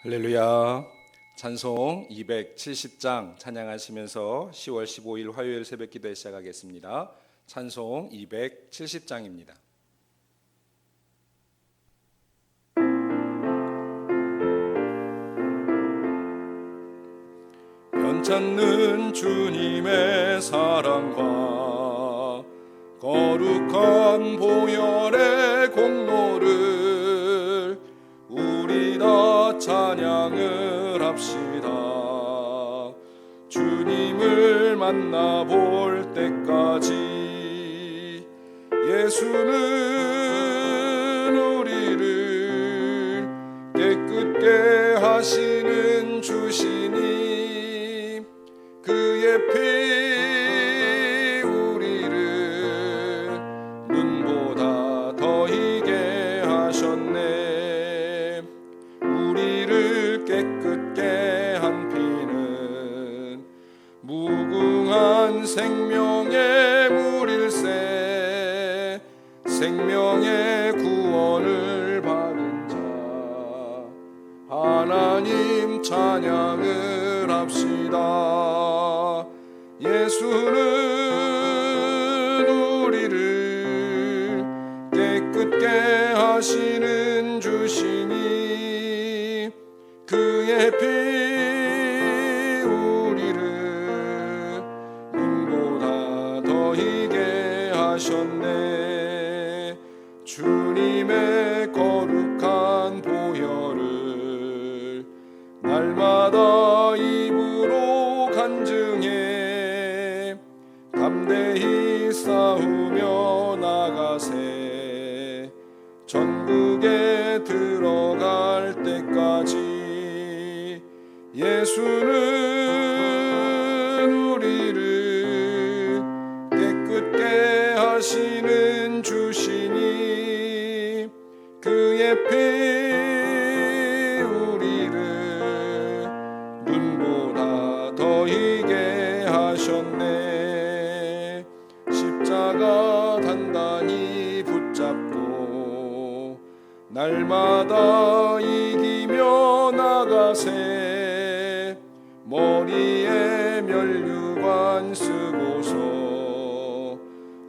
할렐루야. 찬송 270장 찬양하시면서 10월 15일 화요일 새벽 기도에 시작하겠습니다. 찬송 270장입니다. 변찮는 주님의 사랑과 거룩한 보혈의 공로를 우리 다 찬양을 합시다. 주님을 만나볼 때까지 예수는 우리를 깨끗게 하시는 주시니 그의 피 우리를 눈보다 더 희게 하셨네. 우리를 깨끗게 한 피는 무궁한 생명의 물일세. 생명의 구원을 받은 자 하나님 찬양을 합시다. 예수는 우리를 깨끗게 하시는 주시니 그의 피 우리를 눈보다 더 희게 하셨네. 주님의 거룩한 보혈을 날마다 입으로 간증해 담대히 싸우며 나가세. 전국에 들어갈 때까지 예수는 우리를 깨끗게 하시는 주시니 그의 피 우리를 눈보다 더 희게 하셨네. 십자가 단단히 붙잡고 날마다 이기며 나가세. 머리에 면류관 쓰고서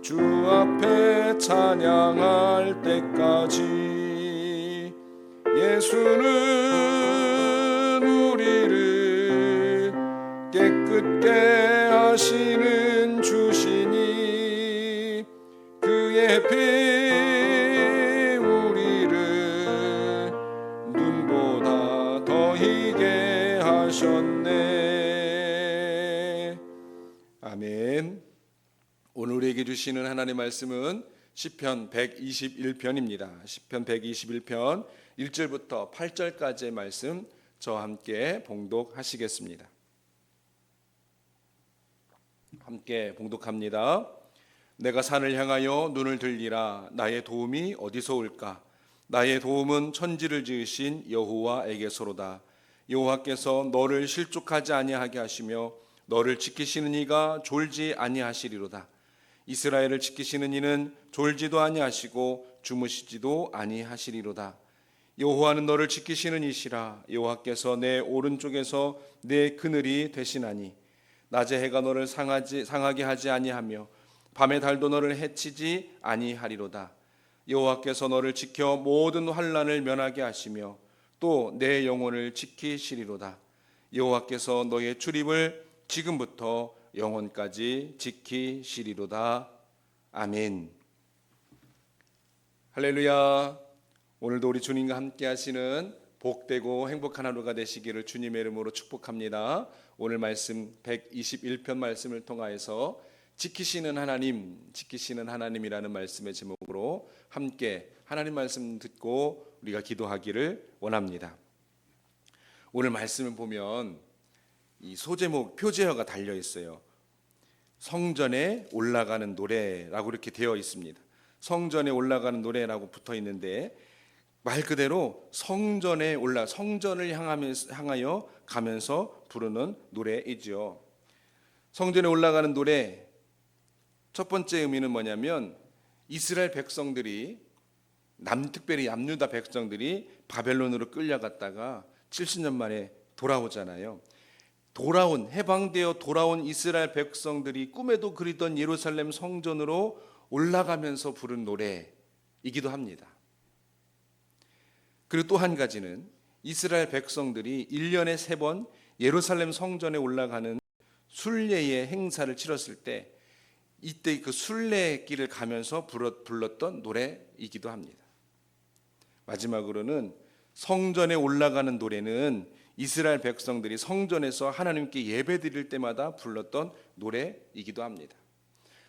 주 앞에 찬양할 때까지 예수는 우리를 깨끗게 하시는 주시니 그의 피 우리를 눈보다 더 희게 하셨네. 아멘. 오늘 우리에게 주시는 하나님의 말씀은 시편 121편입니다. 시편 121편 1절부터 8절까지의 말씀 저와 함께 봉독하시겠습니다. 함께 봉독합니다. 내가 산을 향하여 눈을 들리라. 나의 도움이 어디서 올까? 나의 도움은 천지를 지으신 여호와에게서로다. 여호와께서 너를 실족하지 아니하게 하시며 너를 지키시는 이가 졸지 아니하시리로다. 이스라엘을 지키시는 이는 졸지도 아니하시고 주무시지도 아니하시리로다. 여호와는 너를 지키시는 이시라. 여호와께서 내 오른쪽에서 내 그늘이 되시나니 낮에 해가 너를 상하게 하지 아니하며 밤에 달도 너를 해치지 아니하리로다. 여호와께서 너를 지켜 모든 환난을 면하게 하시며 또 내 영혼을 지키시리로다. 여호와께서 너의 출입을 지금부터 영혼까지 지키시리로다. 아멘. 할렐루야. 오늘도 우리 주님과 함께 하시는 복되고 행복한 하루가 되시기를 주님의 이름으로 축복합니다. 오늘 말씀 121편 말씀을 통하여서 지키시는 하나님이라는 말씀의 제목으로 함께 하나님 말씀 듣고 우리가 기도하기를 원합니다. 오늘 말씀을 보면 이 소제목 표제어가 달려 있어요. 성전에 올라가는 노래라고 이렇게 되어 있습니다. 성전에 올라가는 노래라고 붙어 있는데 말 그대로 성전을 향하여 가면서 부르는 노래이죠. 성전에 올라가는 노래 첫 번째 의미는 뭐냐면 이스라엘 백성들이 특별히 남유다 백성들이 바벨론으로 끌려갔다가 70년 만에 돌아오잖아요. 해방되어 돌아온 이스라엘 백성들이 꿈에도 그리던 예루살렘 성전으로 올라가면서 부른 노래이기도 합니다. 그리고 또 한 가지는 이스라엘 백성들이 1년에 3번 예루살렘 성전에 올라가는 순례의 행사를 치렀을 때 이때 그 순례길을 가면서 불렀던 노래이기도 합니다. 마지막으로는 성전에 올라가는 노래는 이스라엘 백성들이 성전에서 하나님께 예배드릴 때마다 불렀던 노래이기도 합니다.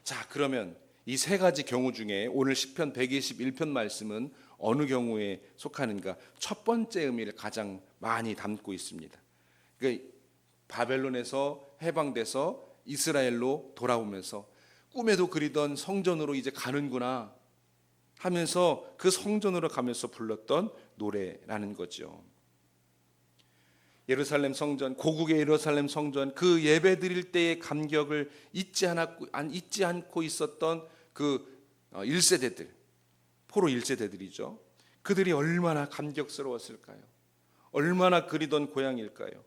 자, 그러면 이 세 가지 경우 중에 오늘 시편 121편 말씀은 어느 경우에 속하는가? 첫 번째 의미를 가장 많이 담고 있습니다. 그러니까 바벨론에서 해방돼서 이스라엘로 돌아오면서 꿈에도 그리던 성전으로 이제 가는구나 하면서 그 성전으로 가면서 불렀던 노래라는 거죠. 예루살렘 성전, 고국의 예루살렘 성전, 그 예배 드릴 때의 감격을 잊지 않고 있었던 그 1세대들, 포로 1세대들이죠. 그들이 얼마나 감격스러웠을까요? 얼마나 그리던 고향일까요?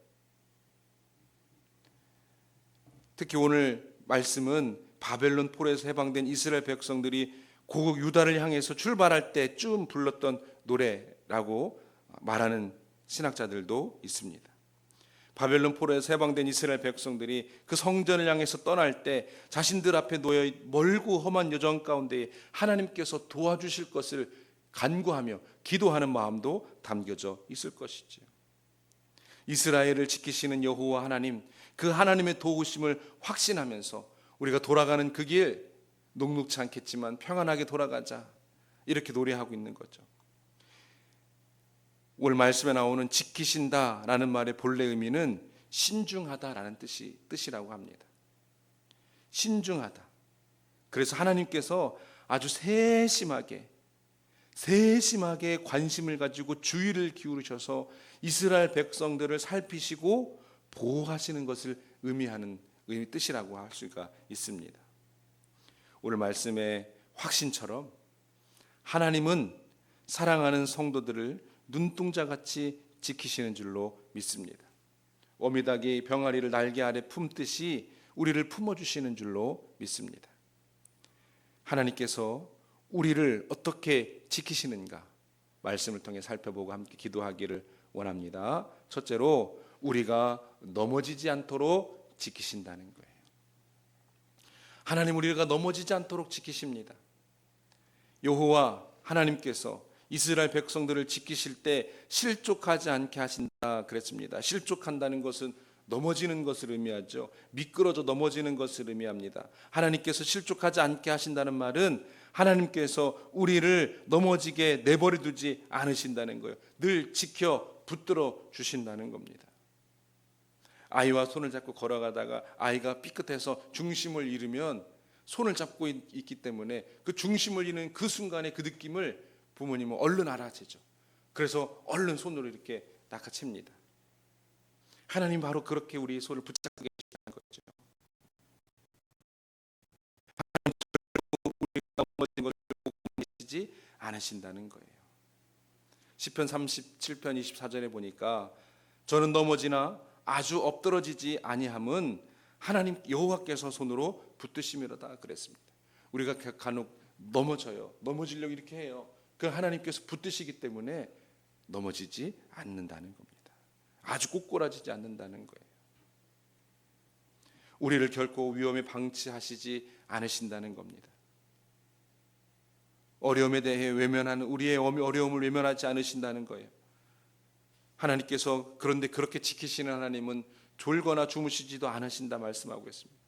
특히 오늘 말씀은 바벨론 포로에서 해방된 이스라엘 백성들이 고국 유다를 향해서 출발할 때쯤 불렀던 노래라고 말하는 신학자들도 있습니다. 바벨론 포로에서 해방된 이스라엘 백성들이 그 성전을 향해서 떠날 때 자신들 앞에 놓여 멀고 험한 여정 가운데 하나님께서 도와주실 것을 간구하며 기도하는 마음도 담겨져 있을 것이죠. 이스라엘을 지키시는 여호와 하나님, 그 하나님의 도우심을 확신하면서 우리가 돌아가는 그 길 녹록지 않겠지만 평안하게 돌아가자, 이렇게 노래하고 있는 거죠. 오늘 말씀에 나오는 지키신다라는 말의 본래 의미는 신중하다라는 뜻이라고 합니다. 신중하다. 그래서 하나님께서 아주 세심하게 관심을 가지고 주의를 기울이셔서 이스라엘 백성들을 살피시고 보호하시는 것을 의미하는 뜻이라고 할 수가 있습니다. 오늘 말씀의 확신처럼 하나님은 사랑하는 성도들을 눈동자같이 지키시는 줄로 믿습니다. 어미닭이 병아리를 날개 아래 품듯이 우리를 품어주시는 줄로 믿습니다. 하나님께서 우리를 어떻게 지키시는가 말씀을 통해 살펴보고 함께 기도하기를 원합니다. 첫째로 우리가 넘어지지 않도록 지키신다는 거예요. 하나님 우리가 넘어지지 않도록 지키십니다. 여호와 하나님께서 이스라엘 백성들을 지키실 때 실족하지 않게 하신다 그랬습니다. 실족한다는 것은 넘어지는 것을 의미하죠. 미끄러져 넘어지는 것을 의미합니다. 하나님께서 실족하지 않게 하신다는 말은 하나님께서 우리를 넘어지게 내버려 두지 않으신다는 거예요. 늘 지켜 붙들어 주신다는 겁니다. 아이와 손을 잡고 걸어가다가 아이가 삐끗해서 중심을 잃으면 손을 잡고 있기 때문에 그 중심을 잃는 그 순간의 그 느낌을 부모님은 얼른 알아채죠. 그래서 얼른 손으로 이렇게 낚아챕니다. 하나님 바로 그렇게 우리 손을 붙잡고 계시는 거죠. 하나님 우리가 넘어진 것을 보고 계시지 않으신다는 거예요. 시편 37편 24절에 보니까 저는 넘어지나 아주 엎드러지지 아니함은 하나님 여호와께서 손으로 붙드심이로다 그랬습니다. 우리가 간혹 넘어지려고 이렇게 해요. 그 하나님께서 붙드시기 때문에 넘어지지 않는다는 겁니다. 아주 꼬꾸라지지 않는다는 거예요. 우리를 결코 위험에 방치하시지 않으신다는 겁니다. 어려움에 대해 외면하는 우리의 어려움을 외면하지 않으신다는 거예요. 하나님께서 그런데 그렇게 지키시는 하나님은 졸거나 주무시지도 않으신다 말씀하고 있습니다.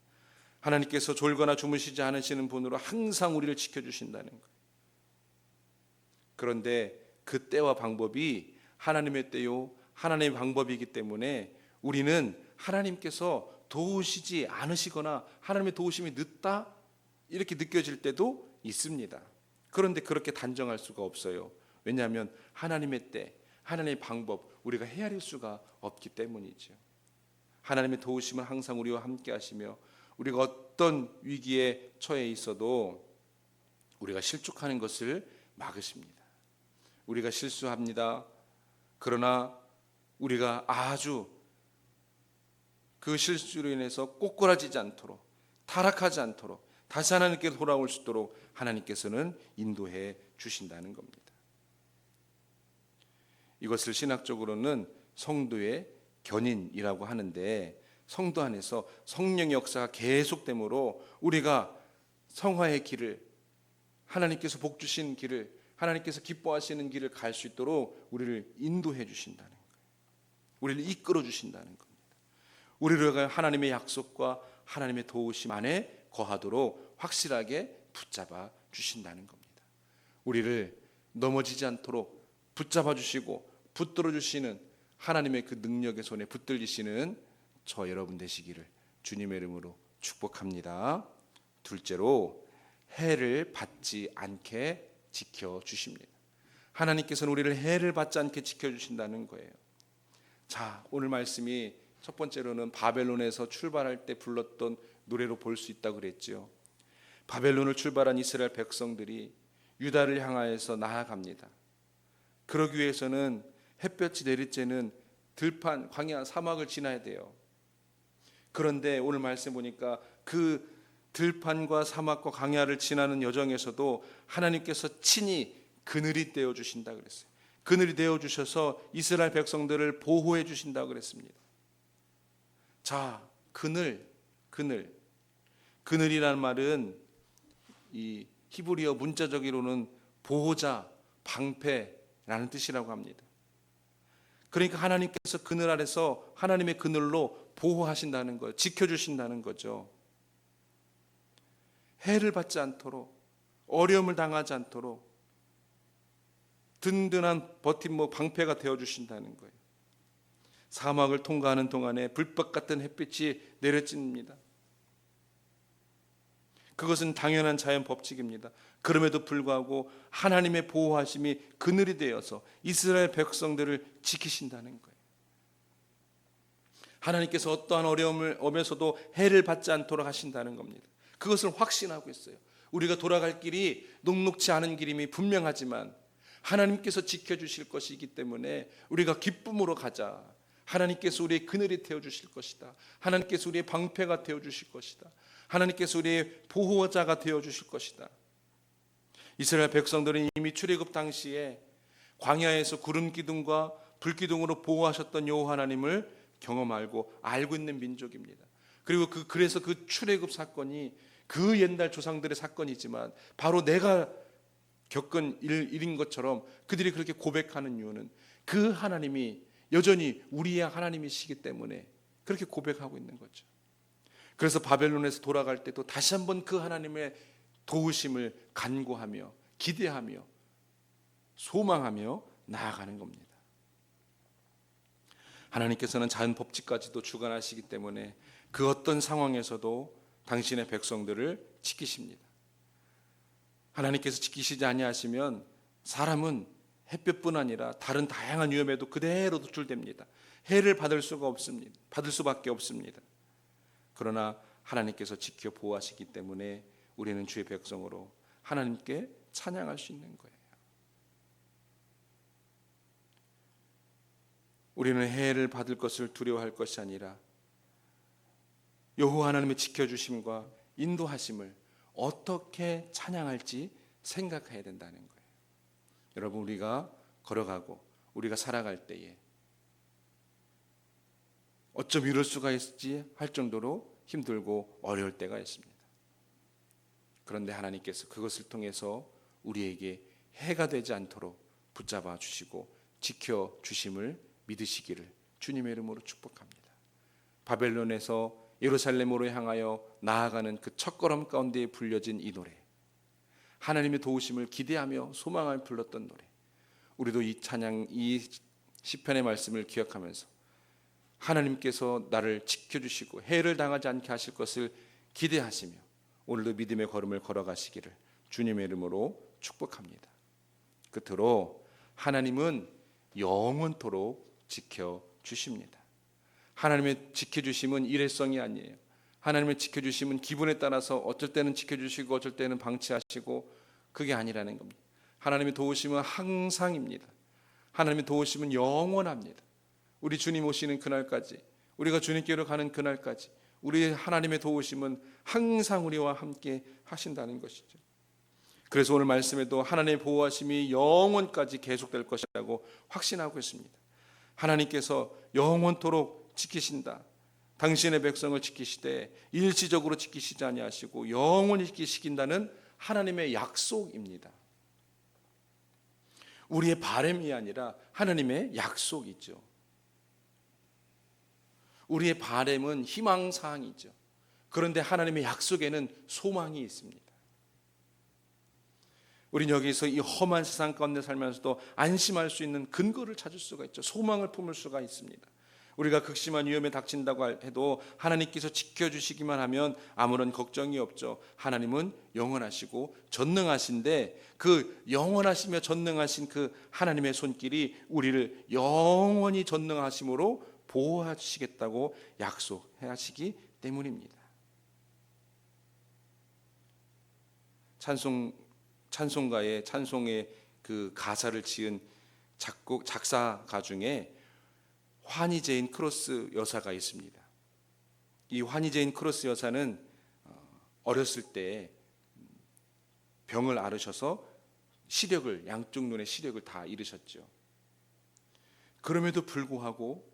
하나님께서 졸거나 주무시지 않으시는 분으로 항상 우리를 지켜주신다는 거예요. 그런데 그 때와 방법이 하나님의 때요 하나님의 방법이기 때문에 우리는 하나님께서 도우시지 않으시거나 하나님의 도우심이 늦다 이렇게 느껴질 때도 있습니다. 그런데 그렇게 단정할 수가 없어요. 왜냐하면 하나님의 때, 하나님의 방법 우리가 헤아릴 수가 없기 때문이죠. 하나님의 도우심은 항상 우리와 함께 하시며 우리가 어떤 위기에 처해 있어도 우리가 실족하는 것을 막으십니다. 우리가 실수합니다. 그러나 우리가 아주 그 실수로 인해서 꼬꾸라지지 않도록, 타락하지 않도록, 다시 하나님께 돌아올 수 있도록 하나님께서는 인도해 주신다는 겁니다. 이것을 신학적으로는 성도의 견인이라고 하는데, 성도 안에서 성령의 역사가 계속되므로 우리가 성화의 길을, 하나님께서 복 주신 길을, 하나님께서 기뻐하시는 길을 갈 수 있도록 우리를 인도해 주신다는 거예요. 우리를 이끌어 주신다는 겁니다. 우리를 하나님의 약속과 하나님의 도우심 안에 거하도록 확실하게 붙잡아 주신다는 겁니다. 우리를 넘어지지 않도록 붙잡아 주시고 붙들어 주시는 하나님의 그 능력의 손에 붙들리시는 저 여러분 되시기를 주님의 이름으로 축복합니다. 둘째로, 해를 받지 않게 지켜주십니다. 하나님께서는 우리를 해를 받지 않게 지켜주신다는 거예요. 자, 오늘 말씀이 첫 번째로는 바벨론에서 출발할 때 불렀던 노래로 볼 수 있다고 그랬죠. 바벨론을 출발한 이스라엘 백성들이 유다를 향하여서 나아갑니다. 그러기 위해서는 햇볕이 내릴 때는 들판, 광야, 사막을 지나야 돼요. 그런데 오늘 말씀 보니까 그 들판과 사막과 광야를 지나는 여정에서도 하나님께서 친히 그늘이 되어 주신다 그랬어요. 그늘이 되어 주셔서 이스라엘 백성들을 보호해 주신다고 그랬습니다. 자, 그늘이라는 말은 이 히브리어 문자적으로는 보호자, 방패라는 뜻이라고 합니다. 그러니까 하나님께서 그늘 아래서 하나님의 그늘로 보호하신다는 거예요. 지켜주신다는 거죠. 해를 받지 않도록, 어려움을 당하지 않도록 든든한 버팀목, 방패가 되어주신다는 거예요. 사막을 통과하는 동안에 불꽃 같은 햇빛이 내려집니다. 그것은 당연한 자연 법칙입니다. 그럼에도 불구하고 하나님의 보호하심이 그늘이 되어서 이스라엘 백성들을 지키신다는 거예요. 하나님께서 어떠한 어려움을 오면서도 해를 받지 않도록 하신다는 겁니다. 그것을 확신하고 있어요. 우리가 돌아갈 길이 녹록지 않은 길임이 분명하지만 하나님께서 지켜주실 것이기 때문에 우리가 기쁨으로 가자. 하나님께서 우리의 그늘이 되어주실 것이다. 하나님께서 우리의 방패가 되어주실 것이다. 하나님께서 우리의 보호자가 되어주실 것이다. 이스라엘 백성들은 이미 출애굽 당시에 광야에서 구름 기둥과 불 기둥으로 보호하셨던 여호와 하나님을 경험하고 알고 있는 민족입니다. 그리고 그래서 그 출애굽 사건이 그 옛날 조상들의 사건이지만 바로 내가 겪은 일인 것처럼 그들이 그렇게 고백하는 이유는 그 하나님이 여전히 우리의 하나님이시기 때문에 그렇게 고백하고 있는 거죠. 그래서 바벨론에서 돌아갈 때도 다시 한번 그 하나님의 도우심을 간구하며 기대하며 소망하며 나아가는 겁니다. 하나님께서는 자연 법칙까지도 주관하시기 때문에 그 어떤 상황에서도 당신의 백성들을 지키십니다. 하나님께서 지키시지 아니하시면 사람은 햇볕뿐 아니라 다른 다양한 위험에도 그대로 노출됩니다. 해를 받을 수밖에 없습니다. 그러나 하나님께서 지켜 보호하시기 때문에 우리는 주의 백성으로 하나님께 찬양할 수 있는 거예요. 우리는 해를 받을 것을 두려워할 것이 아니라 여호와 하나님의 지켜주심과 인도하심을 어떻게 찬양할지 생각해야 된다는 거예요. 여러분, 우리가 걸어가고 우리가 살아갈 때에 어쩜 이럴 수가 있지 할 정도로 힘들고 어려울 때가 있습니다. 그런데 하나님께서 그것을 통해서 우리에게 해가 되지 않도록 붙잡아 주시고 지켜 주심을 믿으시기를 주님의 이름으로 축복합니다. 바벨론에서 예루살렘으로 향하여 나아가는 그 첫걸음 가운데에 불려진 이 노래, 하나님의 도우심을 기대하며 소망하며 불렀던 노래, 우리도 이 찬양, 이 시편의 말씀을 기억하면서 하나님께서 나를 지켜주시고 해를 당하지 않게 하실 것을 기대하시며 오늘도 믿음의 걸음을 걸어가시기를 주님의 이름으로 축복합니다. 끝으로 하나님은 영원토록 지켜주십니다. 하나님의 지켜주심은 일회성이 아니에요. 하나님의 지켜주심은 기분에 따라서 어쩔 때는 지켜주시고 어쩔 때는 방치하시고 그게 아니라는 겁니다. 하나님의 도우심은 항상입니다. 하나님의 도우심은 영원합니다. 우리 주님 오시는 그날까지, 우리가 주님께로 가는 그날까지 우리 하나님의 도우심은 항상 우리와 함께 하신다는 것이죠. 그래서 오늘 말씀에도 하나님의 보호하심이 영원까지 계속될 것이라고 확신하고 있습니다. 하나님께서 영원토록 지키신다. 당신의 백성을 지키시되 일시적으로 지키시지 아니하시고 영원히 지키신다는 하나님의 약속입니다. 우리의 바람이 아니라 하나님의 약속이죠. 우리의 바람은 희망사항이죠. 그런데 하나님의 약속에는 소망이 있습니다. 우리는 여기서 이 험한 세상 가운데 살면서도 안심할 수 있는 근거를 찾을 수가 있죠. 소망을 품을 수가 있습니다. 우리가 극심한 위험에 닥친다고 해도 하나님께서 지켜주시기만 하면 아무런 걱정이 없죠. 하나님은 영원하시고 전능하신데 그 영원하시며 전능하신 그 하나님의 손길이 우리를 영원히 전능하심으로 보호하시겠다고 약속하시기 때문입니다. 찬송가의 찬송의 그 가사를 지은 작사가 중에 환희제인 크로스 여사가 있습니다. 이 환희제인 크로스 여사는 어렸을 때 병을 앓으셔서 양쪽 눈의 시력을 다 잃으셨죠. 그럼에도 불구하고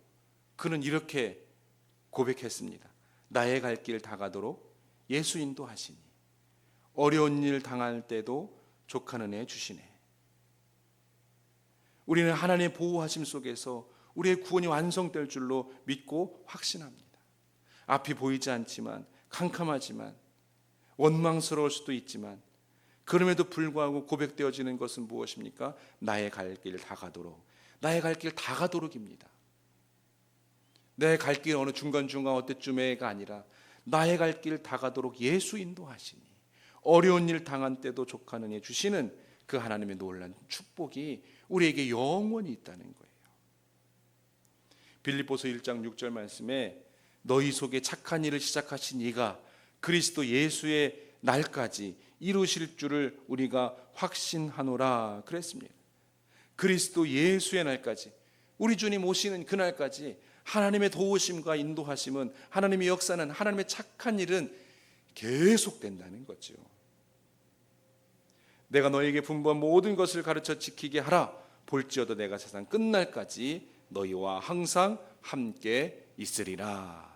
그는 이렇게 고백했습니다. 나의 갈 길 다 가도록 예수 인도하시니 어려운 일 당할 때도 족하는 애 주시네. 우리는 하나님의 보호하심 속에서 우리의 구원이 완성될 줄로 믿고 확신합니다. 앞이 보이지 않지만, 캄캄하지만, 원망스러울 수도 있지만, 그럼에도 불구하고 고백되어지는 것은 무엇입니까? 나의 갈 길 다 가도록. 나의 갈 길 다 가도록입니다. 내 갈 길 어느 중간중간 어때쯤에가 아니라 나의 갈 길 다 가도록 예수 인도하시니 어려운 일 당한 때도 족하느니 주시는 그 하나님의 놀라운 축복이 우리에게 영원히 있다는 거예요. 빌립보서 1장 6절 말씀에 너희 속에 착한 일을 시작하신 이가 그리스도 예수의 날까지 이루실 줄을 우리가 확신하노라 그랬습니다. 그리스도 예수의 날까지, 우리 주님 오시는 그날까지 하나님의 도우심과 인도하심은, 하나님의 역사는, 하나님의 착한 일은 계속된다는 거죠. 내가 너에게 분부한 모든 것을 가르쳐 지키게 하라. 볼지어도 내가 세상 끝날까지 너희와 항상 함께 있으리라.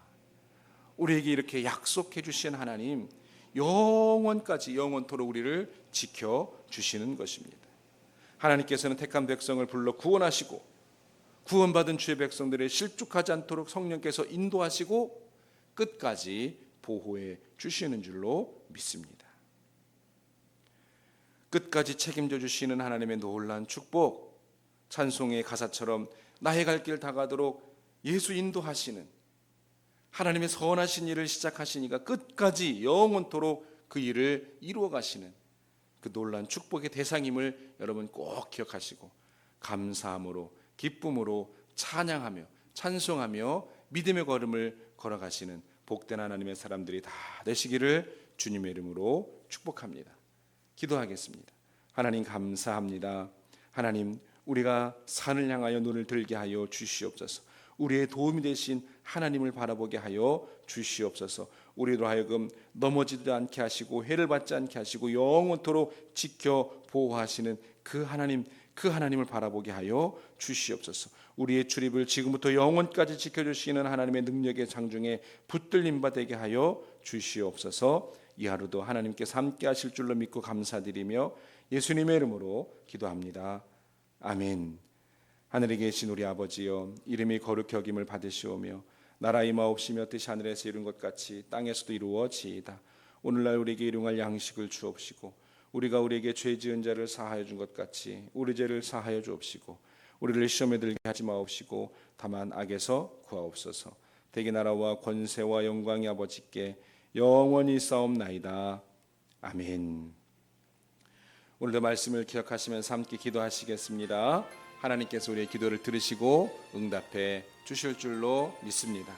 우리에게 이렇게 약속해 주신 하나님, 영원까지 영원토록 우리를 지켜주시는 것입니다. 하나님께서는 택한 백성을 불러 구원하시고 구원받은 주의 백성들의 실족하지 않도록 성령께서 인도하시고 끝까지 보호해 주시는 줄로 믿습니다. 끝까지 책임져 주시는 하나님의 놀라운 축복, 찬송의 가사처럼 나의 갈 길 다 가도록 예수 인도하시는 하나님의 선하신 일을 시작하시니까 끝까지 영원토록 그 일을 이루어 가시는 그 놀라운 축복의 대상임을 여러분 꼭 기억하시고 감사함으로, 기쁨으로 찬양하며 찬송하며 믿음의 걸음을 걸어가시는 복된 하나님의 사람들이 다 되시기를 주님의 이름으로 축복합니다. 기도하겠습니다. 하나님 감사합니다. 하나님, 우리가 산을 향하여 눈을 들게 하여 주시옵소서. 우리의 도움이 되신 하나님을 바라보게 하여 주시옵소서. 우리로 하여금 넘어지지 않게 하시고 해를 받지 않게 하시고 영원토록 지켜 보호하시는 그 하나님을 바라보게 하여 주시옵소서. 우리의 출입을 지금부터 영원까지 지켜주시는 하나님의 능력의 장중에 붙들림 바 되게 하여 주시옵소서. 이 하루도 하나님께서 함께 하실 줄로 믿고 감사드리며 예수님의 이름으로 기도합니다. 아멘. 하늘에 계신 우리 아버지여, 이름이 거룩히 여김을 받으시오며 나라 임하옵시며 뜻이 하늘에서 이룬 것 같이 땅에서도 이루어지이다. 오늘날 우리에게 일용할 양식을 주옵시고 우리가 우리에게 죄 지은 자를 사하여 준 것 같이 우리 죄를 사하여 주옵시고 우리를 시험에 들게 하지 마옵시고 다만 악에서 구하옵소서. 대개 나라와 권세와 영광이 아버지께 영원히 싸움나이다. 아멘. 오늘도 말씀을 기억하시면서 함께 기도하시겠습니다. 하나님께서 우리의 기도를 들으시고 응답해 주실 줄로 믿습니다.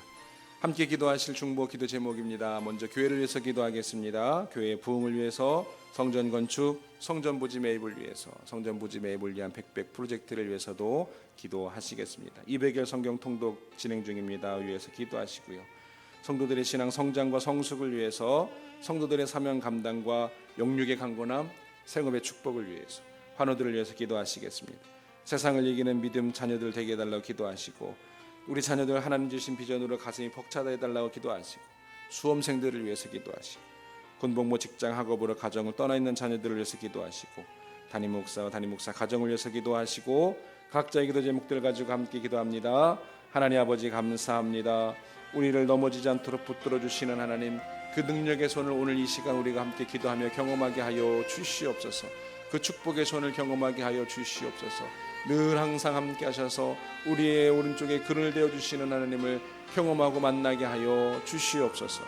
함께 기도하실 중보 기도 제목입니다. 먼저 교회를 위해서 기도하겠습니다. 교회 부흥을 위해서, 성전 건축, 성전 부지 매입을 위해서, 성전 부지 매입을 위한 백백 프로젝트를 위해서도 기도하시겠습니다. 200일 성경 통독 진행 중입니다. 위해서 기도하시고요. 성도들의 신앙 성장과 성숙을 위해서, 성도들의 사명 감당과 영육의 강건함, 생업의 축복을 위해서, 환우들을 위해서 기도하시겠습니다. 세상을 이기는 믿음 자녀들 되게 해달라고 기도하시고, 우리 자녀들 하나님 주신 비전으로 가슴이 벅차다 해달라고 기도하시고, 수험생들을 위해서 기도하시고, 군복무 직장 학업으로 가정을 떠나 있는 자녀들을 위해서 기도하시고, 담임 목사와 담임 목사 가정을 위해서 기도하시고, 각자의 기도 제목들 가지고 함께 기도합니다. 하나님 아버지 감사합니다. 우리를 넘어지지 않도록 붙들어 주시는 하나님, 그 능력의 손을 오늘 이 시간 우리가 함께 기도하며 경험하게 하여 주시옵소서. 그 축복의 손을 경험하게 하여 주시옵소서. 늘 항상 함께 하셔서 우리의 오른쪽에 그늘 되어 주시는 하나님을 경험하고 만나게 하여 주시옵소서.